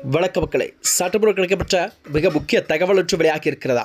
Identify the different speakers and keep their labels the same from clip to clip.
Speaker 1: வணக்க மக்களே, சட்டப்பூர்வ கிடைக்கப்பட்ட மிக முக்கிய தகவல் ஒன்று வெளியாகி இருக்கிறதா?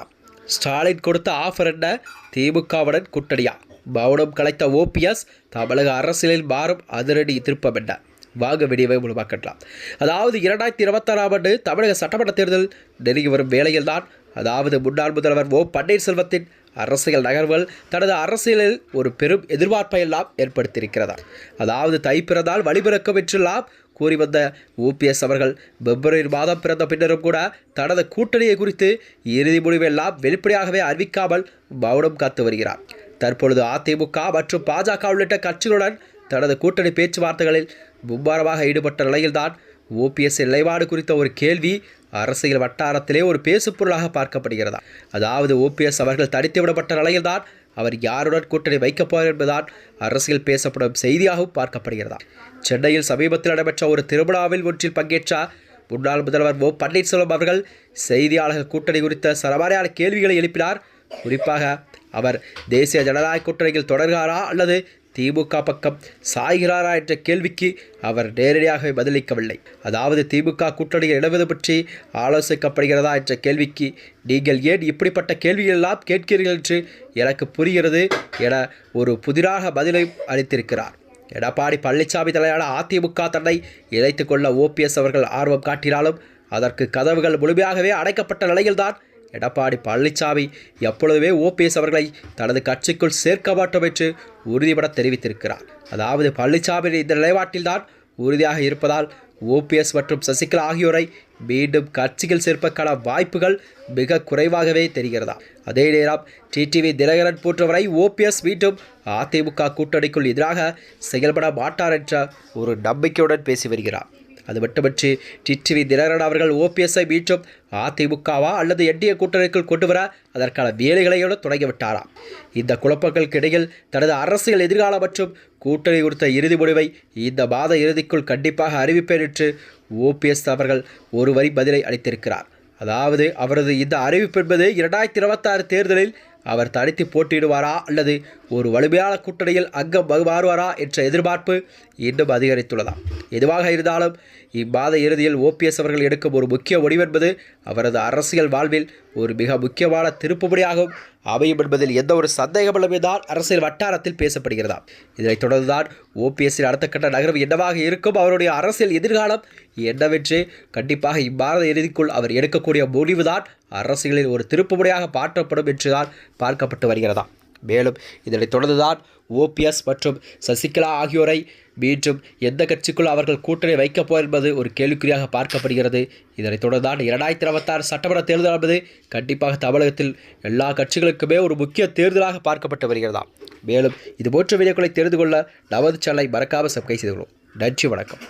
Speaker 1: ஸ்டாலின் கொடுத்த ஆஃபர் என்ன? திமுகவுடன் கூட்டணியா? மௌனம் கலைத்த ஓபிஎஸ், தமிழக அரசியலில் மாறும் அதிரடி திருப்பம் என்ன? வாங்க வீடியோவை முழுமையாக்கலாம். அதாவது 2026ஆம் ஆண்டு தமிழக சட்டமன்ற தேர்தல் நெருங்கி வரும் வேளையில்தான், அதாவது முன்னாள் முதல்வர் ஓ பன்னீர்செல்வத்தின் அரசியல் நகர்வுகள் தனது அரசியலில் ஒரு பெரும் எதிர்பார்ப்பை எல்லாம் ஏற்படுத்தியிருக்கிறதா. அதாவது தை பிறந்தால் வழிபிறக்கும் என்றெல்லாம் கூறி வந்த ஓபிஎஸ் அவர்கள் பிப்ரவரி மாதம் பிறந்த பின்னரும் கூட தனது கூட்டணியை குறித்து இறுதி முடிவெல்லாம் வெளிப்படையாகவே அறிவிக்காமல் மௌனம் காத்து வருகிறார். தற்பொழுது அதிமுக மற்றும் பாஜக உள்ளிட்ட கட்சிகளுடன் தனது கூட்டணி பேச்சுவார்த்தைகளில் மும்முரமாக ஈடுபட்ட நிலையில்தான் ஓபிஎஸ் நிலைப்பாடு குறித்த ஒரு கேள்வி அரசியல் வட்டாரத்திலே ஒரு பேசுபொருளாக பார்க்கப்படுகிறதா. அதாவது ஓபிஎஸ் அவர்கள் தடுத்து விடப்பட்ட நிலையில்தான் அவர் யாருடன் கூட்டணி வைக்கப் போகிறார் என்பதுதான் அரசியல் பேசப்படும் செய்தியாகவும் பார்க்கப்படுகிறதா. சென்னையில் சமீபத்தில் நடைபெற்ற ஒரு திருவிழாவில் ஒன்றில் பங்கேற்ற முன்னாள் முதல்வர் ஓ பன்னீர்செல்வம் அவர்கள் செய்தியாளர்கள் கூட்டணி குறித்த சரமாரியான கேள்விகளை எழுப்பினார். குறிப்பாக அவர் தேசிய ஜனநாயக கூட்டணியில் தொடர்கிறாரா அல்லது திமுக பக்கம் சாய்கிறாரா என்ற கேள்விக்கு அவர் நேரடியாக பதிலளிக்கவில்லை. அதாவது திமுக கூட்டணியில் இணைவது பற்றி ஆலோசிக்கப்படுகிறதா என்ற கேள்விக்கு நீங்கள் ஏன் இப்படிப்பட்ட கேள்விகளெல்லாம் கேட்கிறீர்கள் என்று எனக்கு புரிகிறது என ஒரு புதிராக பதிலை அளித்திருக்கிறார். எடப்பாடி பழனிசாமி தலைமையிலான அதிமுக தன்னை இணைத்துக் கொள்ள ஓபிஎஸ் அவர்கள் ஆர்வம் காட்டினாலும் அதற்கு கதவுகள் முழுமையாகவே அடைக்கப்பட்ட நிலையில்தான் எடப்பாடி பழனிசாமி எப்பொழுதுமே ஓபிஎஸ் அவர்களை தனது கட்சிக்குள் சேர்க்க மாட்டோம் என்று உறுதிபட தெரிவித்திருக்கிறார். அதாவது பழனிசாமி இந்த நிலைப்பாட்டில்தான் உறுதியாக இருப்பதால் ஓபிஎஸ் மற்றும் சசிகலா ஆகியோரை மீண்டும் கட்சியில் சேர்ப்பதற்கான வாய்ப்புகள் மிக குறைவாகவே தெரிகிறதா. அதே நேரம் டிடிவி தினகரன் போன்றவரை ஓபிஎஸ் மீண்டும் அதிமுக கூட்டணிக்குள் எதிராக செயல்பட மாட்டார் என்ற ஒரு நம்பிக்கையுடன் பேசி வருகிறார். அது மட்டுமன்றி டிடிவி தினகரன் அவர்கள் ஓபிஎஸ்ஐ மீண்டும் அதிமுகவா அல்லது என்டிஏ கூட்டணிக்குள் கொண்டு வர அதற்கான வேலைகளையோடு தொடங்கிவிட்டாராம். இந்த குழப்பங்களுக்கு இடையில் தனது அரசியல் எதிர்காலம் மற்றும் கூட்டணி குறித்த இறுதி முடிவை இந்த மாத இறுதிக்குள் கண்டிப்பாக அறிவிப்பேன் என்று ஓபிஎஸ் அவர்கள் ஒரு வரி பதிலை அளித்திருக்கிறார். அதாவது அவரது இந்த அறிவிப்பு என்பது 2026 தேர்தலில் அவர் தனித்து போட்டியிடுவாரா அல்லது ஒரு வலிமையான கூட்டணியில் அங்கம் மாறுவாரா என்ற எதிர்பார்ப்பு இன்னும் அதிகரித்துள்ளதாம். எதுவாக இருந்தாலும் இம்மாத இறுதியில் ஓபிஎஸ் அவர்கள் எடுக்கும் ஒரு முக்கிய முடிவென்பது அவரது அரசியல் வாழ்வில் ஒரு மிக முக்கியமான திருப்புமுனையாகவும் அமையும் என்பதில் எந்த ஒரு சந்தேகமில்லை தான் அரசியல் வட்டாரத்தில் பேசப்படுகிறதா. இதனைத் தொடர்ந்துதான் ஓபிஎஸ்ஸின் அடுத்த கட்ட நகர்வு என்னவாக இருக்கும், அவருடைய அரசியல் எதிர்காலம் என்னவென்று கண்டிப்பாக இம்மாத இறுதிக்குள் அவர் எடுக்கக்கூடிய முடிவுதான் அரசியலில் ஒரு திருப்புமுனையாக மாற்றப்படும் என்றுதான் பார்க்கப்பட்டு வருகிறதா. மேலும் இதனைத் தொடர்ந்துதான் ஓபிஎஸ் மற்றும் சசிகலா ஆகியோரை மீண்டும் எந்த கட்சிக்குள் அவர்கள் கூட்டணி வைக்கப் போர் என்பது ஒரு கேள்விக்குறியாக பார்க்கப்படுகிறது. இதனைத் தொடர்ந்தான் 2026 சட்டமன்ற தேர்தல் என்பது கண்டிப்பாக தமிழகத்தில் எல்லா கட்சிகளுக்குமே ஒரு முக்கிய தேர்தலாக பார்க்கப்பட்டு வருகிறதா. மேலும் இதுபோன்ற வீடியோக்களை தெரிந்து கொள்ள நமது சேனலை மறக்காமல் சப்ஸ்கிரைப் செய்து கொள்ளும். நன்றி, வணக்கம்.